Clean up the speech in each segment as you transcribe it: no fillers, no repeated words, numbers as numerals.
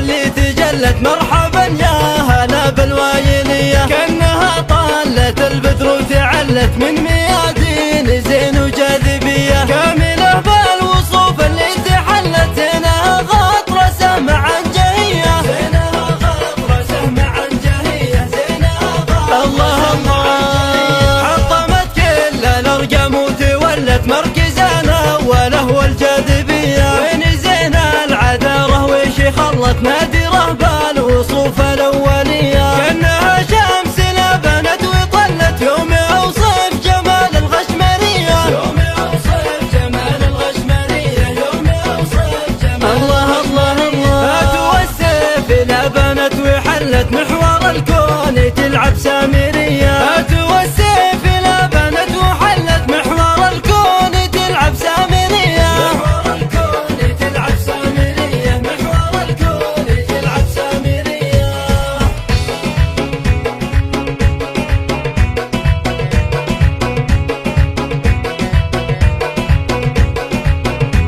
اللي تجلت مرحبا يا هلا بالوايلية، كأنها طالت البدر وتعلت من ميادين زين وجاذبية، كاملة بالوصوف اللي تحلت زينها غاطرة سهمة عن جهية، زينها غاطرة سهمة عن جهية، زينها غاطرة الله الله. حطمت كل الأرقام وتولت مركزنا وله الجاذبية، وين زين العذارة وش خلت نادرة بالوصوف الأولية، كأنها شمس لبنت وطلت يوم أوصف جمال الغشمرية، يوم أوصف جمال الغشمرية، يوم أوصف جمال الله الله الله. توسف لبنت وحلت محور الكون تلعب سامرية، توسف لبنت وحلت محور الكون تلعب سامرية، محور الكون تلعب سامرية، محور الكون تلعب سامرية.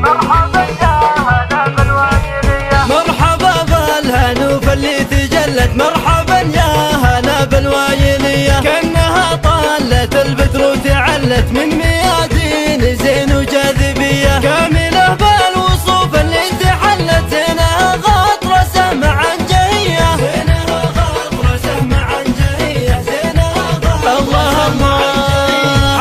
مرحبا يا هلا بالوايلية، مرحبا بالهنوف اللي تجلت مرحبا يا هلا بالوايلية، كأنها طالت البدر وتعلت من ميادين زين وجاذبية، كاملة بالوصوف اللي تحلت زينها غاطرة سهمة عن جهية، زينها غاطرة سهمة عن جهية، زينها غاطرة الله الله.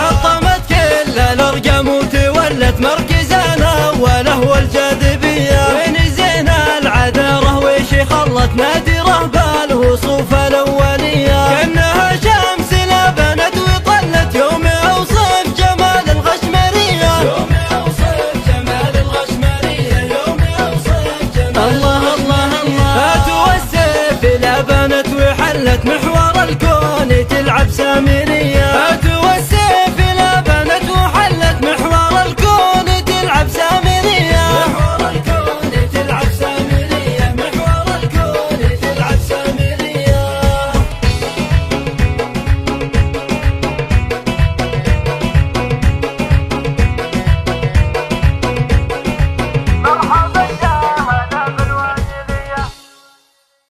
حطمت كل الأرقام وتولت مركزنا وله الجاذبية، وين زين العذارة وش خلت نادرة بالوصوف الأولية، كأنها شمس لبنت وطلت يوم أوصف جمال الغشمرية، يوم أوصف جمال الغشمرية، يوم أوصف جمال الله الله الله. توسف لبنت وحلت محور الكون تلعب سامرية.